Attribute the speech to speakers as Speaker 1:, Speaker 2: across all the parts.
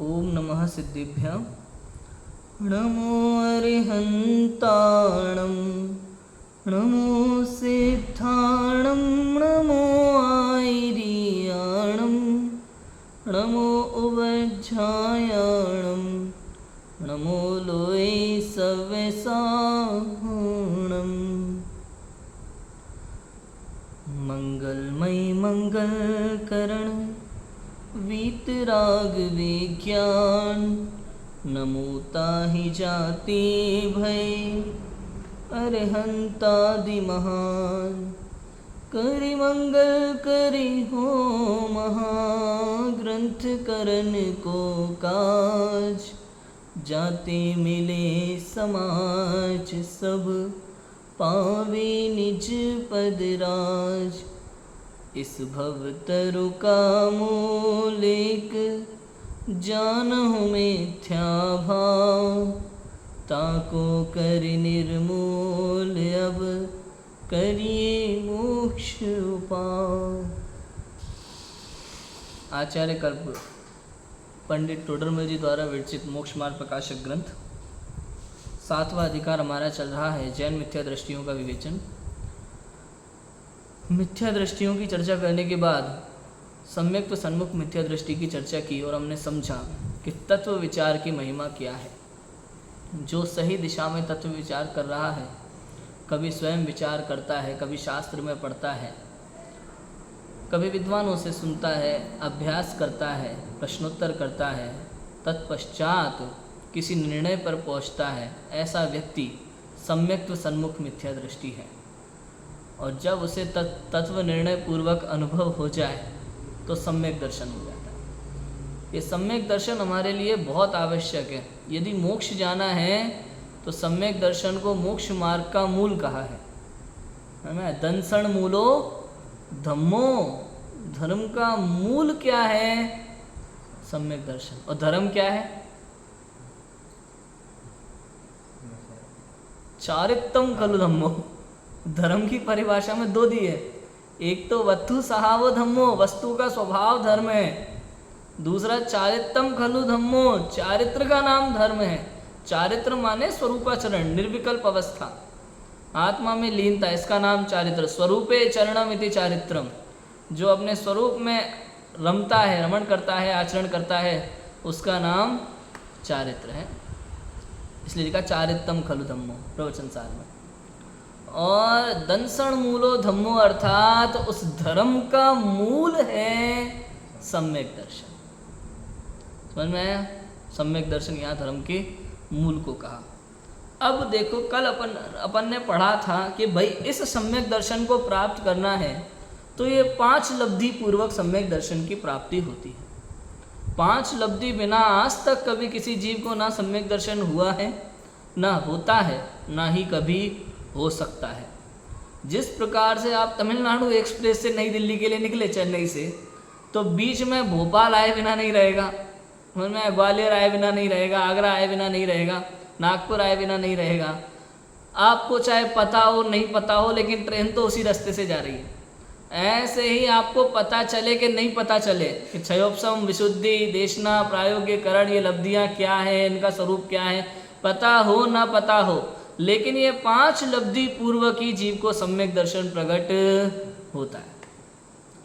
Speaker 1: ओम नमः सिद्धिभ्यां नमो अरिहन्ताणं नमो सिद्धाणं नमो आयर्याणं नमो उवज्झायाणं नमो लोये सव्यसाहणम्। मंगलमय मंगलकरण वीतराग विज्ञान नमो ताहि जाति भय अरहंतादि महान। करि मंगल करि हो महाग्रंथ करन को काज जाते मिले समाज सब पावे निज पद राज। इस भव तरु का मूल एक जानहु मिथ्या भाव ताको कर निर्मूल अब करिए मोक्ष उपाय। आचार्य कर्पूर पंडित टोडरमल जी द्वारा विरचित मोक्ष मार्ग प्रकाशक ग्रंथ 7वां अधिकार हमारा चल रहा है जैन मिथ्या दृष्टियों का विवेचन। मिथ्या दृष्टियों की चर्चा करने के बाद सम्यक व सन्मुख मिथ्या दृष्टि की चर्चा की और हमने समझा कि तत्व विचार की महिमा क्या है। जो सही दिशा में तत्व विचार कर रहा है, कभी स्वयं विचार करता है, कभी शास्त्र में पढ़ता है, कभी विद्वानों से सुनता है, अभ्यास करता है, प्रश्नोत्तर करता है, तत्पश्चात किसी निर्णय पर पहुंचता है, ऐसा व्यक्ति सम्यक व सन्मुख मिथ्या दृष्टि है। और जब उसे तत्व निर्णय पूर्वक अनुभव हो जाए तो सम्यक दर्शन हो जाता है। ये सम्यक दर्शन हमारे लिए बहुत आवश्यक है। यदि मोक्ष जाना है तो सम्यक दर्शन को मोक्ष मार्ग का मूल कहा है ना। दंसण मूलो धम्मो, धर्म का मूल क्या है? सम्यक दर्शन। और धर्म क्या है? चारित्रम खलु धम्मो। धर्म की परिभाषा में दो दी है। एक तो वस्तु सहावो धम्मो, वस्तु का स्वभाव धर्म है। दूसरा चारित्रम खलु धम्मो, चारित्र का नाम धर्म है। चारित्र माने स्वरूपाचरण, निर्विकल्प अवस्था, आत्मा में लीनता, इसका नाम चारित्र। स्वरूपे चरणम इति चारित्रम। जो अपने स्वरूप में रमता है, रमण करता है, आचरण करता है, उसका नाम चारित्र है। इसलिए लिखा चारित्रम खलु धम्मो प्रवचन सार में। और दंसण मूलो धम्मो अर्थात उस धर्म का मूल है सम्यक दर्शन। समझ में आया? सम्यक दर्शन यहाँ धर्म के मूल को कहा। अब देखो, कल अपन ने पढ़ा था कि भाई इस सम्यक दर्शन को प्राप्त करना है तो ये 5 लब्धि पूर्वक सम्यक दर्शन की प्राप्ति होती है। 5 लब्धि बिना आज तक कभी किसी जीव को ना सम्यक दर्शन हुआ है, ना होता है, ना ही कभी हो सकता है। जिस प्रकार से आप तमिलनाडु एक्सप्रेस से नई दिल्ली के लिए निकले चेन्नई से, तो बीच में भोपाल आए बिना नहीं रहेगा, में ग्वालियर आए बिना नहीं रहेगा, आगरा आए बिना नहीं रहेगा, नागपुर आए बिना नहीं रहेगा। आपको चाहे पता हो नहीं पता हो, लेकिन ट्रेन तो उसी रास्ते से जा रही है। ऐसे ही आपको पता चले कि नहीं पता चले कि क्षयोपशम, विशुद्धि, देशना, प्रायोगिकरण, ये लब्धियाँ क्या है, इनका स्वरूप क्या है, पता हो ना पता हो, लेकिन ये 5 लब्धि पूर्व की जीव को सम्यक दर्शन प्रकट होता है।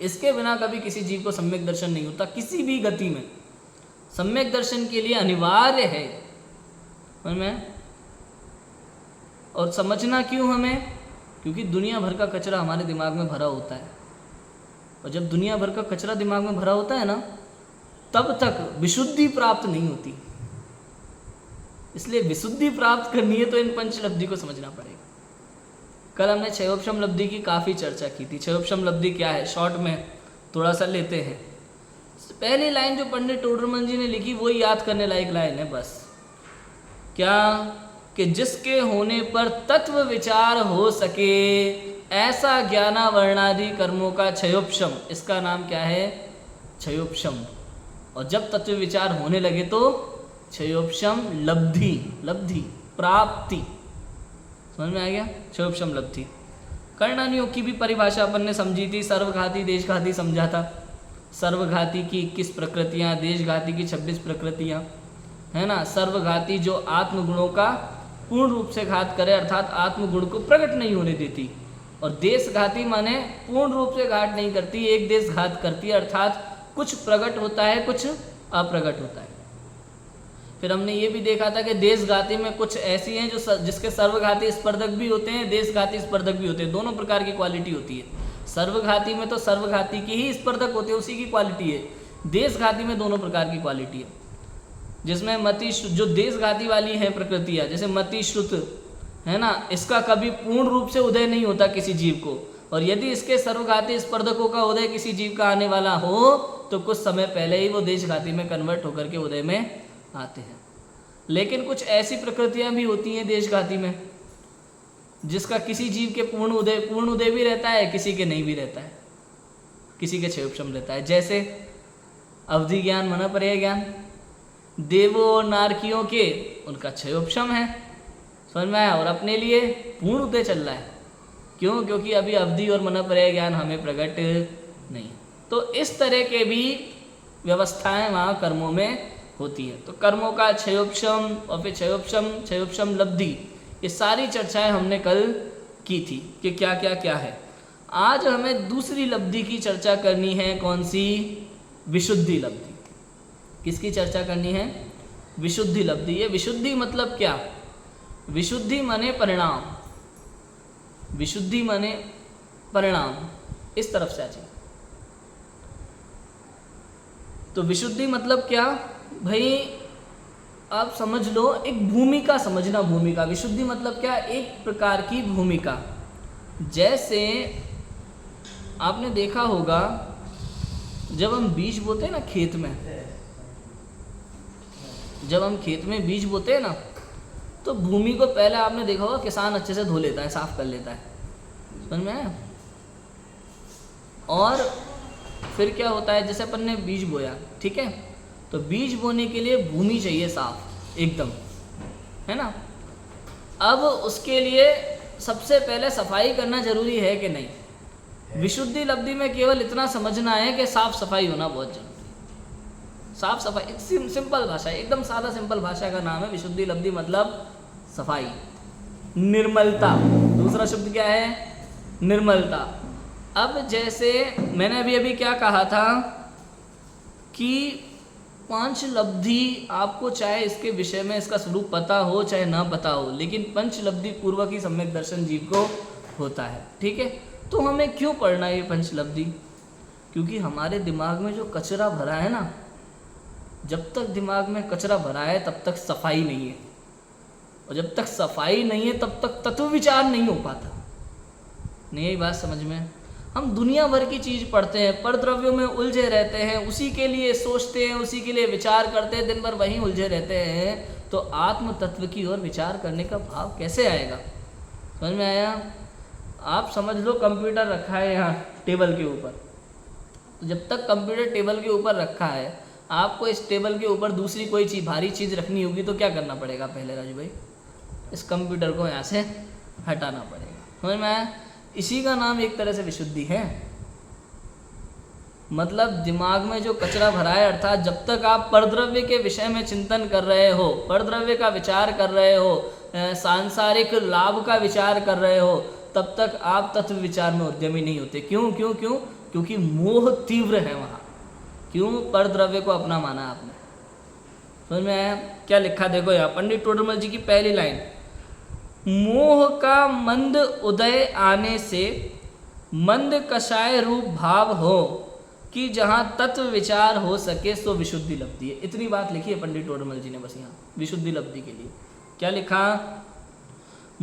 Speaker 1: इसके बिना कभी किसी जीव को सम्यक दर्शन नहीं होता। किसी भी गति में सम्यक दर्शन के लिए अनिवार्य है। समझ में? और समझना क्यों हमें? क्योंकि दुनिया भर का कचरा हमारे दिमाग में भरा होता है। और जब दुनिया भर का कचरा दिमाग में भरा होता है ना, तब तक विशुद्धि प्राप्त नहीं होती। इसलिए विशुद्धि प्राप्त करनी है तो इन 5 लब्धि को समझना पड़ेगा। कल हमने क्षयोपशम लब्धि की काफ़ी चर्चा की थी। क्षयोपशम लब्धि क्या है, शॉर्ट में थोड़ा सा लेते हैं। पहली लाइन जो पंडित टोडरमल जी ने लिखी वही याद करने लायक लाइन है बस। क्या? कि जिसके होने पर तत्व विचार हो सके ऐसा ज्ञानावर्णादि कर्मों का क्षयोपशम, इसका नाम क्या है? क्षयोपशम। और जब तत्व विचार होने लगे तो क्षयोपशम लब्धि, लब्धि प्राप्ति। समझ में आ गया? क्षयोपशम लब्धि। कर्णानियोग की भी परिभाषा अपन ने समझी थी, सर्वघाती देशघाती समझा था। सर्वघाती की 21 प्रकृतियाँ, देशघाती की 26 प्रकृतियाँ, है ना। सर्वघाती जो आत्मगुणों का पूर्ण रूप से घात करे अर्थात आत्मगुण को प्रकट नहीं होने देती, और देशघाती माने पूर्ण रूप से घात नहीं करती, एक देश घात करती है अर्थात कुछ प्रकट होता है कुछ अप्रकट होता है। फिर हमने ये भी देखा था कि देशघाती में कुछ ऐसी हैं जो जिसके सर्वघाती स्पर्धक भी होते हैं, देशघाती स्पर्धक भी होते हैं, दोनों प्रकार की क्वालिटी होती है। सर्वघाती में तो सर्वघाती की ही स्पर्धक होते हैं, उसी की क्वालिटी है। देशघाती में दोनों प्रकार की क्वालिटी है, जिसमें मति जो देशघाती वाली है प्रकृतियाँ, जैसे मति श्रुत है ना, इसका कभी पूर्ण रूप से उदय नहीं होता किसी जीव को, और यदि इसके सर्वघाती स्पर्धकों का उदय किसी जीव का आने वाला हो तो कुछ समय पहले ही वो देशघाती में कन्वर्ट होकर के उदय में आते हैं। लेकिन कुछ ऐसी प्रकृतियां भी होती हैं देशघाती में जिसका किसी जीव के पूर्ण उदय भी रहता है, किसी के नहीं भी रहता है, किसी के क्षयोपशम रहता है। जैसे अवधि ज्ञान, मनःपर्यय ज्ञान, देवों और नारकियों के उनका क्षयोपशम है, समझ में आया, और अपने लिए पूर्ण उदय चल रहा है। क्यों? क्योंकि अभी अवधि और मनःपर्यय ज्ञान हमें प्रकट नहीं। तो इस तरह के भी व्यवस्थाएं वहाँ कर्मों में होती है। तो कर्मों का क्षयोपशम और फिर क्षयोपशम लब्धि, ये सारी चर्चाएं हमने कल की थी कि क्या क्या क्या है। आज हमें दूसरी लब्धि की चर्चा करनी है। कौन सी? विशुद्धि लब्धि। किसकी चर्चा करनी है? विशुद्धि लब्धि। ये विशुद्धि मतलब क्या? विशुद्धि माने परिणाम, विशुद्धि माने परिणाम, इस तरफ से आ जाए। तो विशुद्धि मतलब क्या भाई, आप समझ लो, एक भूमिका समझना। भूमिका, विशुद्धि मतलब क्या? एक प्रकार की भूमिका। जैसे आपने देखा होगा जब हम बीज बोते हैं ना खेत में, जब हम खेत में बीज बोते हैं ना, तो भूमि को पहले आपने देखा होगा किसान अच्छे से धो लेता है, साफ कर लेता है, समझ में आया? और फिर क्या होता है, जैसे अपन ने बीज बोया, ठीक है, तो बीज बोने के लिए भूमि चाहिए साफ एकदम, है ना। अब उसके लिए सबसे पहले सफाई करना जरूरी है कि नहीं? विशुद्धि लब्धि में केवल इतना समझना है कि साफ सफाई होना बहुत जरूरी है। साफ सफाई, सिंपल भाषा, एकदम सादा सिंपल भाषा का नाम है विशुद्धि लब्धि, मतलब सफाई, निर्मलता। दूसरा शब्द क्या है? निर्मलता। अब जैसे मैंने अभी क्या कहा था कि पंच लब्धि आपको चाहे इसके विषय में इसका स्वरूप पता हो चाहे ना पता हो, लेकिन पंच लब्धि पूर्वक ही सम्यक दर्शन जीव को होता है, ठीक है। तो हमें क्यों पढ़ना है ये पंच लब्धि? क्योंकि हमारे दिमाग में जो कचरा भरा है ना, जब तक दिमाग में कचरा भरा है तब तक सफाई नहीं है, और जब तक सफाई नहीं है तब तक तत्व विचार नहीं हो पाता। नहीं, यही बात समझ में? हम दुनिया भर की चीज़ पढ़ते हैं, पर द्रव्यों में उलझे रहते हैं, उसी के लिए सोचते हैं, उसी के लिए विचार करते हैं, दिन भर वहीं उलझे रहते हैं, तो आत्म तत्व की ओर विचार करने का भाव कैसे आएगा? समझ में आया? आप समझ लो कंप्यूटर रखा है यहाँ टेबल के ऊपर, तो जब तक कंप्यूटर टेबल के ऊपर रखा है, आपको इस टेबल के ऊपर दूसरी कोई चीज़, भारी चीज़ रखनी होगी तो क्या करना पड़ेगा? पहले राजू भाई, इस कंप्यूटर को यहाँ से हटाना पड़ेगा। समझ में आया? इसी का नाम एक तरह से विशुद्धि है। मतलब दिमाग में जो कचरा भरा है, अर्थात जब तक आप परद्रव्य के विषय में चिंतन कर रहे हो, परद्रव्य का विचार कर रहे हो, सांसारिक लाभ का विचार कर रहे हो, तब तक आप तत्व विचार में उद्यमी नहीं होते। क्यों क्यों क्यों? क्योंकि मोह तीव्र है वहाँ। क्यों? परद्रव्य को अपना माना आपने। समझ में आया? क्या लिखा देखो यहाँ, पंडित टोडरमल जी की पहली लाइन, मोह का मंद उदय आने से मंद कषाय रूप भाव हो कि जहाँ तत्व विचार हो सके सो विशुद्धि लब्धि है। इतनी बात लिखी है पंडित टोडरमल जी ने बस यहाँ विशुद्धि लब्धि के लिए। क्या लिखा?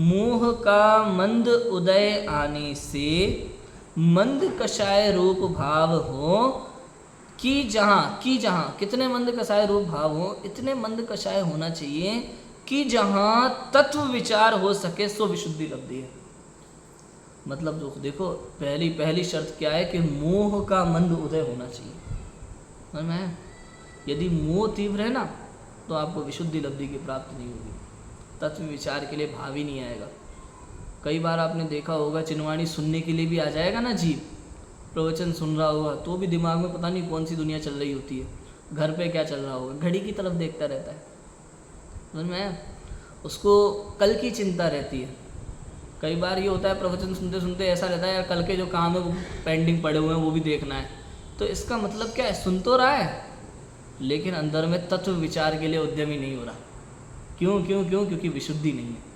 Speaker 1: मोह का मंद उदय आने से मंद कषाय रूप भाव हो कि जहाँ कितने मंद कषाय रूप भाव हो, इतने मंद कषाय होना चाहिए कि जहाँ तत्व विचार हो सके सो विशुद्धि लब्धि है। मतलब देखो पहली शर्त क्या है कि मोह का मंद उदय होना चाहिए। समझ में आया? यदि मोह तीव्र है ना तो आपको विशुद्धि लब्धि की प्राप्ति नहीं होगी, तत्व विचार के लिए भाव ही नहीं आएगा। कई बार आपने देखा होगा चिन्हवाणी सुनने के लिए भी आ जाएगा ना जीव, प्रवचन सुन रहा होगा तो भी दिमाग में पता नहीं कौन सी दुनिया चल रही होती है, घर पे क्या चल रहा होगा, घड़ी की तरफ देखता रहता है। समझ में आया? उसको कल की चिंता रहती है। कई बार ये होता है प्रवचन सुनते सुनते ऐसा रहता है यार कल के जो काम है वो पेंडिंग पड़े हुए हैं वो भी देखना है। तो इसका मतलब क्या है, सुन तो रहा है लेकिन अंदर में तत्व विचार के लिए उद्यमी नहीं हो रहा। क्यों क्यों क्यों? क्योंकि विशुद्धि नहीं है।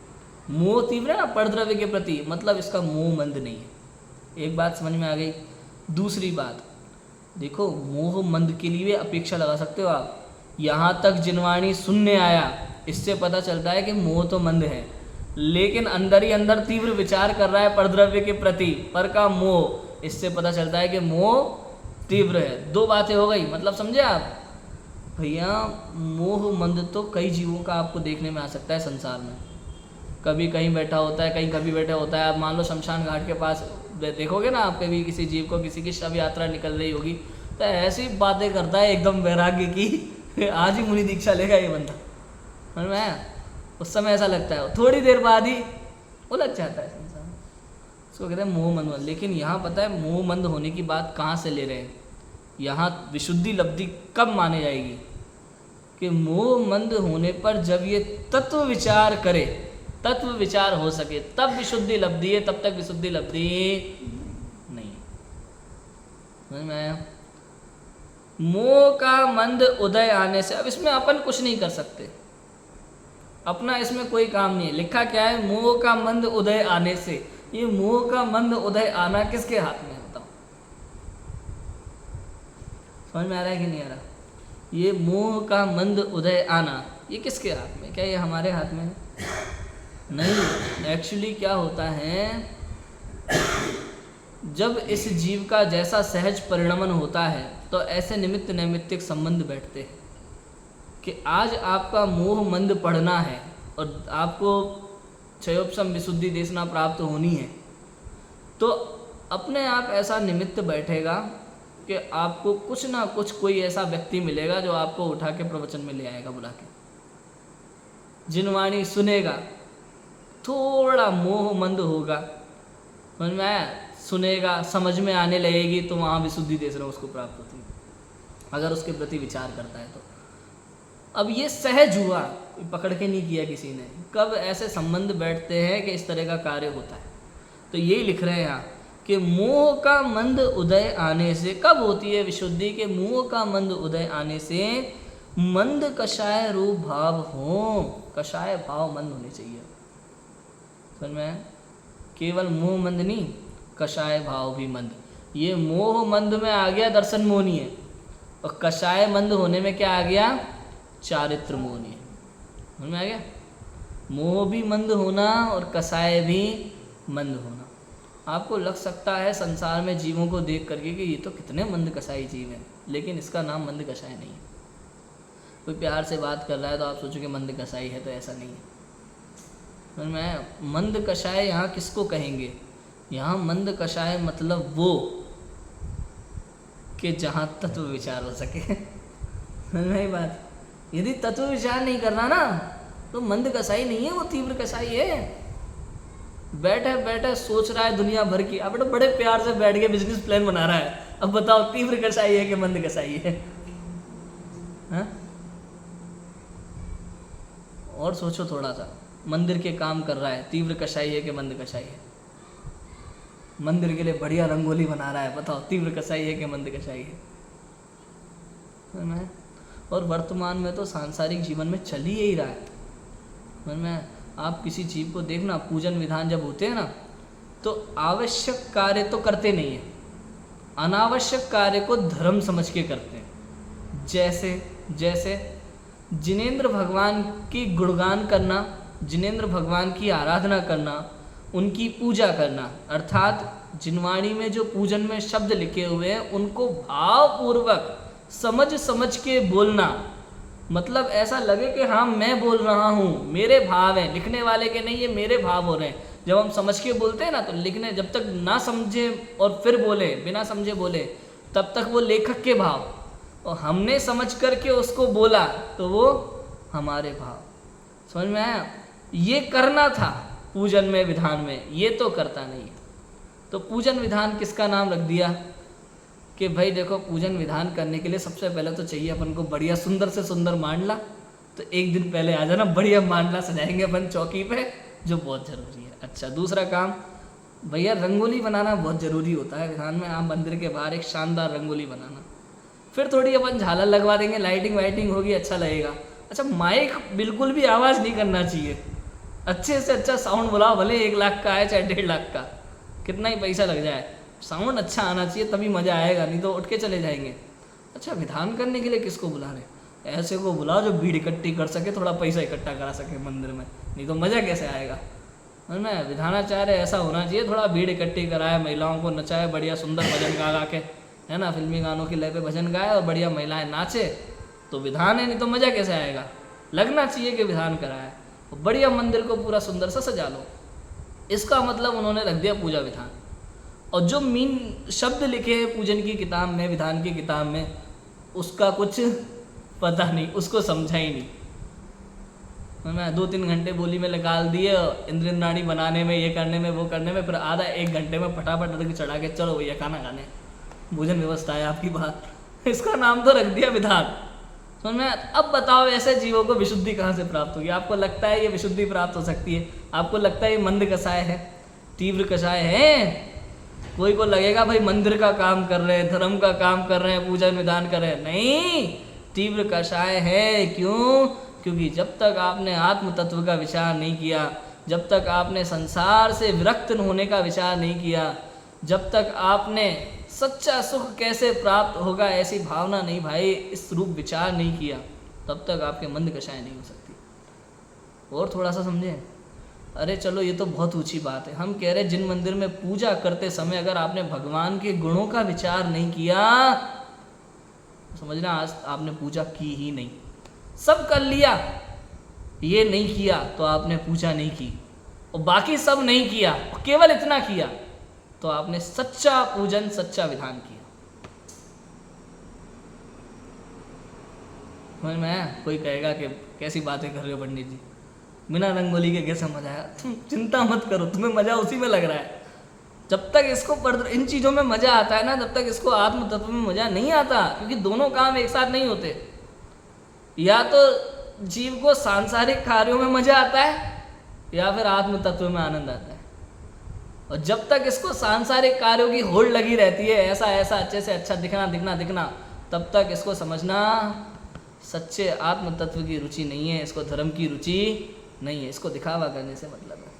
Speaker 1: मोह तीव्र है ना परद्रव्य के प्रति, मतलब इसका मोह मंद नहीं है। एक बात समझ में आ गई। दूसरी बात देखो, मोह मंद के लिए अपेक्षा लगा सकते हो आप। यहाँ तक जिनवाणी सुनने आया, इससे पता चलता है कि मोह तो मंद है, लेकिन अंदर ही अंदर तीव्र विचार कर रहा है परद्रव्य के प्रति, पर का मोह, इससे पता चलता है कि मोह तीव्र है। दो बातें हो गई, मतलब समझे आप भैया? मोह मंद तो कई जीवों का आपको देखने में आ सकता है संसार में। कभी कहीं बैठा होता है, कहीं कभी बैठा होता है। आप मान लो शमशान घाट के पास देखोगे ना आप, कभी किसी जीव को, किसी की शव यात्रा निकल रही होगी तो ऐसी बातें करता है एकदम वैराग्य की आज ही मुनि दीक्षा लेगा ये बंदा। समझ में आया? उस समय ऐसा लगता है, थोड़ी देर बाद ही उलझ जाता है संसार में। इसको कहते हैं मोह मंद। लेकिन यहाँ पता है मोह मंद होने की बात कहाँ से ले रहे हैं? यहाँ विशुद्धि लब्धि कब माने जाएगी? कि मोह मंद होने पर जब ये तत्व विचार करे, तत्व विचार हो सके, तब विशुद्धि लब्धि है, तब तक विशुद्धि लब्धि नहीं। समझ में आया? मोह का मंद उदय आने से, अब इसमें अपन कुछ नहीं कर सकते, अपना इसमें कोई काम नहीं है। लिखा क्या है? मोह का मंद उदय आने से। ये मोह का मंद उदय आना किसके हाथ में है बताओ? समझ में आ रहा है कि नहीं आ रहा? ये मोह का मंद उदय आना ये किसके हाथ में? क्या ये हमारे हाथ में है? नहीं। एक्चुअली क्या होता है, जब इस जीव का जैसा सहज परिणमन होता है तो ऐसे निमित्त नैमित्तिक संबंध बैठते हैं कि आज आपका मोह मंद पढ़ना है और आपको क्षयोपशम विशुद्धि देशना प्राप्त होनी है, तो अपने आप ऐसा निमित्त बैठेगा कि आपको कुछ ना कुछ कोई ऐसा व्यक्ति मिलेगा जो आपको उठा के प्रवचन में ले आएगा, बुला के जिनवाणी सुनेगा, थोड़ा मोह मंद होगा, समझ में आया? सुनेगा, समझ में आने लगेगी तो वहाँ विशुद्धि देशना उसको प्राप्त होती है, अगर उसके प्रति विचार करता है तो। अब ये सहज हुआ, पकड़ के नहीं किया किसी ने। कब ऐसे संबंध बैठते हैं कि इस तरह का कार्य होता है? तो यही लिख रहे हैं यहाँ कि मोह का मंद उदय आने से कब होती है विशुद्धि? के मोह का मंद उदय आने से मंद कषाय रूप भाव हो, कषाय भाव मंद होने चाहिए। समझ में? केवल मोह मंद नहीं, कषाय भाव भी मंद। ये मोह मंद में आ गया दर्शन मोहनी है, और कषाय मंद होने में क्या आ गया? चारित्र मोहनी है। समझ में आ गया? मोह भी मंद होना और कषाय भी मंद होना। आपको लग सकता है संसार में जीवों को देख करके कि ये तो कितने मंद कषाई जीव हैं, लेकिन इसका नाम मंद कषाय नहीं है। कोई प्यार से बात कर रहा है तो आप सोचो कि मंद कषाई है, तो ऐसा नहीं है। समझ में आया? मंद कषाय यहाँ किसको कहेंगे? यहाँ मंद कषाय मतलब वो कि जहाँ तत्व विचार हो सके। समझ में आई बात? यदि तत्व विचार नहीं करना ना तो मंद कसाई नहीं है, वो तीव्र कसाई है। बैठे बैठे सोच रहा है दुनिया भर की। अब तो बड़े प्यार से बैठ के बिजनेस प्लान बना रहा है। अब बताओ तीव्र कसाई है कि मंद कसाई है? हाँ? और सोचो थोड़ा सा, मंदिर के काम कर रहा है, तीव्र कसाई है कि मंद कसाई है? मंदिर के लिए बढ़िया रंगोली बना रहा है, बताओ तीव्र कसाई है कि मंद कसाई है? और वर्तमान में तो सांसारिक जीवन में चल ही यही रहा है। समझ में? आप किसी जीव को देखना, पूजन विधान जब होते हैं ना, तो आवश्यक कार्य तो करते नहीं है, अनावश्यक कार्य को धर्म समझ के करते हैं। जैसे जिनेंद्र भगवान की गुणगान करना, जिनेंद्र भगवान की आराधना करना, उनकी पूजा करना, अर्थात जिनवाणी में जो पूजन में शब्द लिखे हुए हैं उनको भावपूर्वक समझ के बोलना। मतलब ऐसा लगे कि हाँ मैं बोल रहा हूँ, मेरे भाव हैं, लिखने वाले के नहीं, ये मेरे भाव हो रहे हैं। जब हम समझ के बोलते हैं ना, तो लिखने जब तक ना समझे और फिर बोले, बिना समझे बोले, तब तक वो लेखक के भाव, और हमने समझ करके उसको बोला तो वो हमारे भाव। समझ में आया? ये करना था पूजन में, विधान में, ये तो करता नहीं है। तो पूजन विधान किसका नाम रख दिया? कि भाई देखो पूजन विधान करने के लिए सबसे पहले तो चाहिए अपन को बढ़िया सुंदर से सुंदर मांडला। तो एक दिन पहले आ जाना, बढ़िया मांडला सजाएंगे अपन चौकी पे, जो बहुत ज़रूरी है। अच्छा, दूसरा काम भैया रंगोली बनाना बहुत ज़रूरी होता है विधान में। आप मंदिर के बाहर एक शानदार रंगोली बनाना, फिर थोड़ी अपन झालर लगवा देंगे, लाइटिंग वाइटिंग होगी, अच्छा लगेगा। अच्छा, माइक बिल्कुल भी आवाज़ नहीं करना चाहिए, अच्छे से अच्छा साउंड बुलाओ, भले 1 लाख का है चाहे 1.5 लाख का, कितना ही पैसा लग जाए, साउंड अच्छा आना चाहिए, तभी मज़ा आएगा, नहीं तो उठ के चले जाएंगे। अच्छा, विधान करने के लिए किसको बुला रहे? ऐसे को बुलाओ जो भीड़ इकट्ठी कर सके, थोड़ा पैसा इकट्ठा करा सके मंदिर में, नहीं तो मज़ा कैसे आएगा, है ना। विधानाचार्य ऐसा होना चाहिए, थोड़ा भीड़ इकट्ठी कराए, महिलाओं को नचाए, बढ़िया सुंदर भजन गा गा के, है ना, फिल्मी गानों की लय पे भजन गाए और बढ़िया महिलाएं नाचे, तो विधान है, नहीं तो मज़ा कैसे आएगा। लगना चाहिए कि विधान कराया, बढ़िया मंदिर को पूरा सुंदर सा सजा लो। इसका मतलब उन्होंने रख दिया पूजा विधान। और जो मीन शब्द लिखे हैं पूजन की किताब में, विधान की किताब में, उसका कुछ पता नहीं, उसको समझा ही नहीं। मैं 2-3 घंटे बोली में निकाल दिए इंद्राणी बनाने में, ये करने में, वो करने में, फिर आधा 1 घंटे में फटाफट रख चढ़ा के चलो भैया खाना खाने, भोजन व्यवस्था है आपकी बात। इसका नाम तो रख दिया विधान, समझ में। अब बताओ ऐसे जीवों को विशुद्धि कहाँ से प्राप्त होगी? आपको लगता है ये विशुद्धि प्राप्त हो सकती है? आपको लगता है ये मंद कषाय है, तीव्र कषाय है? कोई को लगेगा भाई मंदिर का काम कर रहे हैं, धर्म का काम कर रहे हैं, पूजन विधान कर रहे हैं, नहीं, तीव्र कषाय है। क्यों? क्योंकि जब तक आपने आत्म तत्व का विचार नहीं किया, जब तक आपने संसार से विरक्त होने का विचार नहीं किया, जब तक आपने सच्चा सुख कैसे प्राप्त होगा ऐसी भावना नहीं भाई, इस रूप विचार नहीं किया, तब तक आपके मंद कषाय नहीं हो सकती। और थोड़ा सा समझें। अरे चलो ये तो बहुत ऊंची बात है, हम कह रहे जिन मंदिर में पूजा करते समय अगर आपने भगवान के गुणों का विचार नहीं किया, समझना आज आपने पूजा की ही नहीं। सब कर लिया, ये नहीं किया तो आपने पूजा नहीं की, और बाकी सब नहीं किया और केवल इतना किया तो आपने सच्चा पूजन, सच्चा विधान किया। समझ में आया? कोई कहेगा कि कैसी बातें कर रहे हो पंडित जी, बिना रंगोली के कैसे मजा आया? तुम चिंता मत करो, तुम्हें मजा उसी में लग रहा है। जब तक इसको इन चीज़ों में मजा आता है ना, तब तक इसको आत्म तत्व में मजा नहीं आता, क्योंकि दोनों काम एक साथ नहीं होते। या तो जीव को सांसारिक कार्यों में मजा आता है, या फिर आत्म तत्व में आनंद आता है। और जब तक इसको सांसारिक कार्यों की होड़ लगी रहती है, ऐसा ऐसा अच्छे से अच्छा दिखना दिखना दिखना, तब तक इसको समझना सच्चे आत्म तत्व की रुचि नहीं है, इसको धर्म की रुचि नहीं है, इसको दिखावा करने से मतलब है।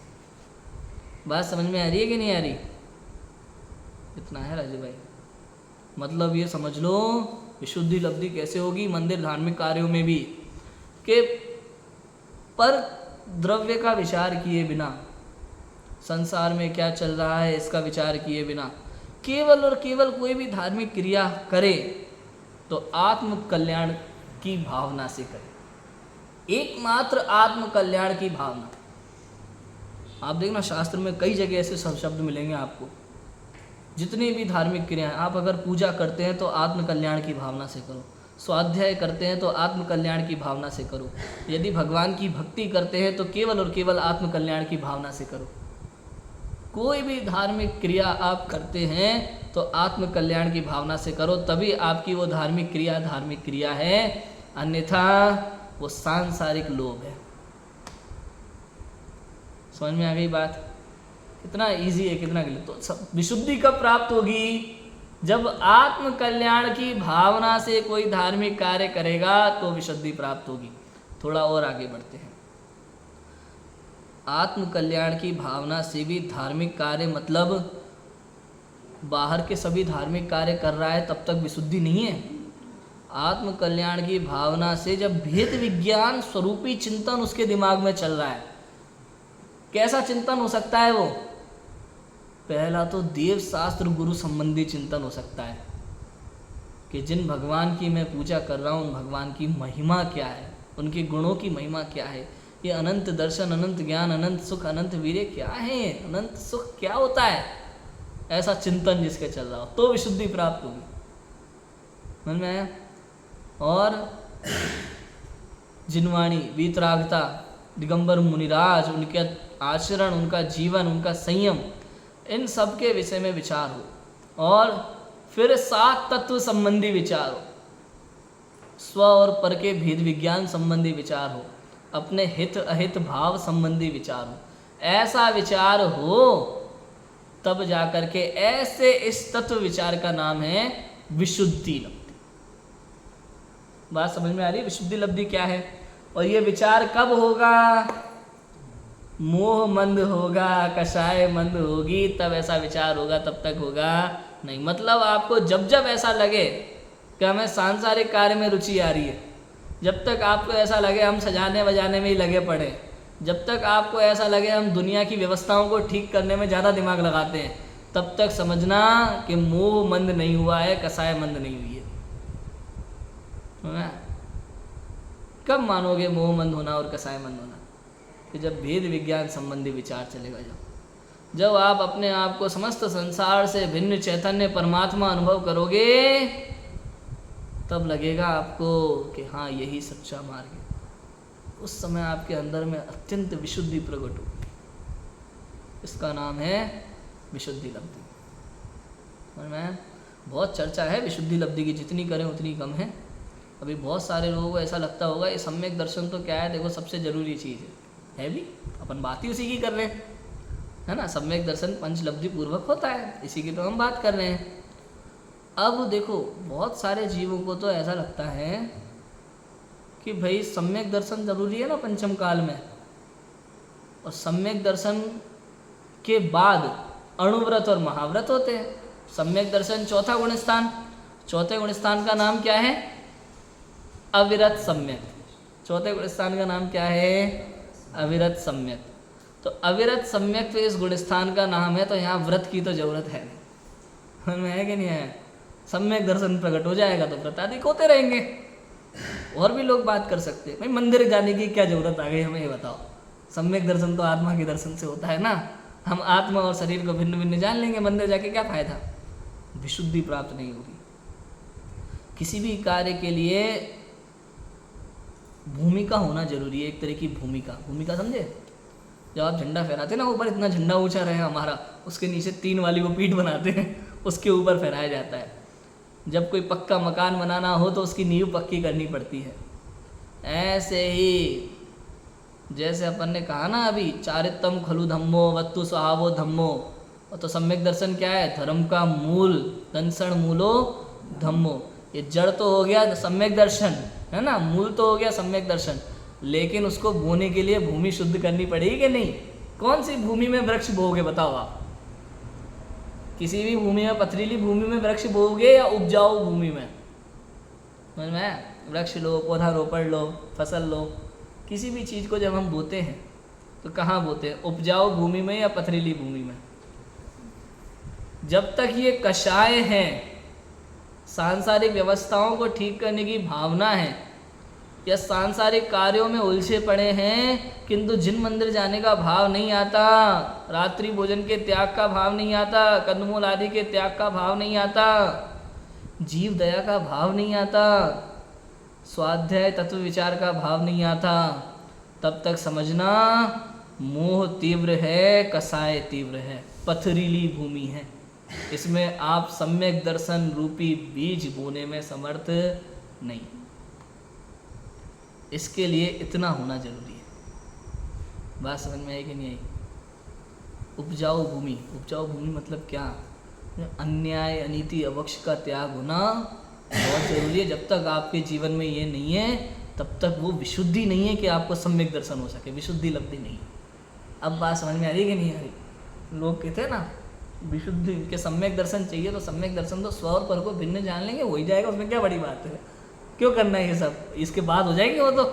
Speaker 1: बात समझ में आ रही है कि नहीं आ रही? इतना है राजू भाई, मतलब ये समझ लो विशुद्धि लब्धि कैसे होगी मंदिर धार्मिक कार्यों में भी, कि पर द्रव्य का विचार किए बिना, संसार में क्या चल रहा है इसका विचार किए बिना, केवल और केवल कोई भी धार्मिक क्रिया करे तो आत्म कल्याण की भावना से करे, एकमात्र आत्म कल्याण की भावना। आप देखना शास्त्र में कई जगह ऐसे शब्द मिलेंगे आपको। जितनी भी धार्मिक क्रियाएं, आप अगर पूजा करते हैं तो आत्म कल्याण की भावना से करो, स्वाध्याय करते हैं तो आत्म कल्याण की भावना से करो, यदि भगवान की भक्ति करते हैं तो केवल और केवल आत्म कल्याण की भावना से करो। कोई भी धार्मिक क्रिया आप करते हैं तो आत्म कल्याण की भावना से करो, तभी आपकी वो धार्मिक क्रिया है, अन्यथा वो सांसारिक लोभ है। समझ में आ गई बात? कितना इजी है, कितना गलत। तो विशुद्धि कब प्राप्त होगी? जब आत्म कल्याण की भावना से कोई धार्मिक कार्य करेगा तो विशुद्धि प्राप्त होगी। थोड़ा और आगे बढ़ते हैं। आत्म कल्याण की भावना से भी धार्मिक कार्य, मतलब बाहर के सभी धार्मिक कार्य कर रहा है तब तक विशुद्धि नहीं है। आत्म कल्याण की भावना से जब भेद विज्ञान स्वरूपी चिंतन उसके दिमाग में चल रहा है, कैसा चिंतन हो सकता है वो? पहला तो देव शास्त्र गुरु संबंधी चिंतन हो सकता है कि जिन भगवान की मैं पूजा कर रहा हूँ, भगवान की महिमा क्या है, उनके गुणों की महिमा क्या है, ये अनंत दर्शन, अनंत ज्ञान, अनंत सुख, अनंत वीर्य क्या है, अनंत सुख क्या होता है, ऐसा चिंतन जिसके चल रहा हो तो विशुद्धि प्राप्त होगी। समझ में आया? और जिनवाणी, वीतरागता, दिगंबर मुनिराज, उनके आचरण, उनका जीवन, उनका संयम, इन सब के विषय में विचार हो, और फिर 7 तत्व संबंधी विचार हो, स्व और पर के भेद विज्ञान संबंधी विचार हो, अपने हित अहित भाव संबंधी विचार हो, ऐसा विचार हो तब जाकर के ऐसे इस तत्व विचार का नाम है विशुद्धि लब्धि। बात समझ में आ रही है? विशुद्धि लब्धि क्या है? और ये विचार कब होगा? मोह मंद होगा, कषाय मंद होगी, तब ऐसा विचार होगा, तब तक होगा नहीं। मतलब आपको जब जब ऐसा लगे कि हमें सांसारिक कार्य में रुचि आ रही है, जब तक आपको ऐसा लगे हम सजाने बजाने में ही लगे पड़े, जब तक आपको ऐसा लगे हम दुनिया की व्यवस्थाओं को ठीक करने में ज़्यादा दिमाग लगाते हैं, तब तक समझना कि मोह मंद नहीं हुआ है, कसाय मंद नहीं हुई है। कब मानोगे मोह मंद होना और कसाय मंद होना? कि जब भेद विज्ञान संबंधी विचार चलेगा, जब आप अपने आप को समस्त संसार से भिन्न चैतन्य परमात्मा अनुभव करोगे, तब लगेगा आपको कि हाँ यही सच्चा मार्ग है। उस समय आपके अंदर में अत्यंत विशुद्धि प्रकट होगी। इसका नाम है विशुद्धि लब्धि। और मैं बहुत चर्चा है विशुद्धि लब्धि की, जितनी करें उतनी कम है। अभी बहुत सारे लोगों को ऐसा लगता होगा ये सम्यक दर्शन तो क्या है, देखो सबसे ज़रूरी चीज़ है भी, अपन बात ही उसी की कर रहे हैं, है ना। सम्यक दर्शन पंचलब्धि पूर्वक होता है, इसी की तो हम बात कर रहे हैं। अब देखो बहुत सारे जीवों को तो ऐसा लगता है कि भाई सम्यक दर्शन जरूरी है ना पंचम काल में, और सम्यक दर्शन के बाद अणुव्रत और महाव्रत होते हैं। सम्यक दर्शन चौथा गुणस्थान, चौथे गुणस्थान का नाम क्या है? अविरत सम्यक। चौथे गुणस्थान का नाम क्या है? अविरत सम्यक। तो अविरत सम्यक तो इस गुणस्थान का नाम है, तो यहाँ व्रत की तो जरूरत है नहीं, है कि नहीं है? सम्यक दर्शन प्रकट हो जाएगा तो व्रत आदि होते रहेंगे। और भी लोग बात कर सकते हैं, भाई मंदिर जाने की क्या जरूरत आ गई, हमें ये बताओ। सम्यक दर्शन तो आत्मा के दर्शन से होता है ना, हम आत्मा और शरीर को भिन्न भिन्न जान लेंगे, मंदिर जाके क्या फायदा? विशुद्धि प्राप्त नहीं होगी। किसी भी कार्य के लिए भूमिका होना जरूरी है, एक तरह की भूमिका समझे? जब आप झंडा फहराते ना, ऊपर इतना झंडा ऊंचा रहे हमारा, उसके नीचे 3 वाली वो पीठ बनाते हैं, उसके ऊपर फहराया जाता है। जब कोई पक्का मकान बनाना हो तो उसकी नींव पक्की करनी पड़ती है। ऐसे ही जैसे अपन ने कहा ना अभी, चारित्तम खलु धम्मो वत्तु स्वभावो धम्मो, और तो सम्यक दर्शन क्या है? धर्म का मूल, दंसण मूलो धम्मो। ये जड़ तो हो गया सम्यक दर्शन, है ना, मूल तो हो गया सम्यक दर्शन, लेकिन उसको बोने के लिए भूमि शुद्ध करनी पड़ेगी कि नहीं? कौन सी भूमि में वृक्ष बोओगे बताओ आप? किसी भी भूमि में, पथरीली भूमि में वृक्ष बोओगे या उपजाऊ भूमि में? समझ में? वृक्ष लो, पौधा रोपण लो, फसल लो, किसी भी चीज़ को जब हम बोते हैं तो कहाँ बोते हैं? उपजाऊ भूमि में या पथरीली भूमि में? जब तक ये कषाय हैं, सांसारिक व्यवस्थाओं को ठीक करने की भावना है, या सांसारिक कार्यों में उलझे पड़े हैं, किंतु जिन मंदिर जाने का भाव नहीं आता, रात्रि भोजन के त्याग का भाव नहीं आता, कंदमूल आदि के त्याग का भाव नहीं आता, जीव दया का भाव नहीं आता, स्वाध्याय तत्व विचार का भाव नहीं आता, तब तक समझना मोह तीव्र है, कसाय तीव्र है, पथरीली भूमि है। इसमें आप सम्यक दर्शन रूपी बीज बोने में समर्थ नहीं। इसके लिए इतना होना जरूरी है। बात समझ में आई कि नहीं आई? उपजाऊ भूमि, उपजाऊ भूमि मतलब क्या? अन्याय अनीति अवक्ष का त्याग होना बहुत जरूरी है। जब तक आपके जीवन में ये नहीं है, तब तक वो विशुद्धि नहीं है कि आपको सम्यक दर्शन हो सके, विशुद्धि लब्धि नहीं। अब बात समझ में आ रही है कि नहीं आ रही? लोग कहते हैं ना विशुद्धि के सम्यक दर्शन चाहिए, तो सम्यक दर्शन तो स्व और पर को भिन्न जान लेंगे, हो ही जाएगा, उसमें क्या बड़ी बात है, क्यों करना है ये सब? इसके बाद हो जाएंगे वो तो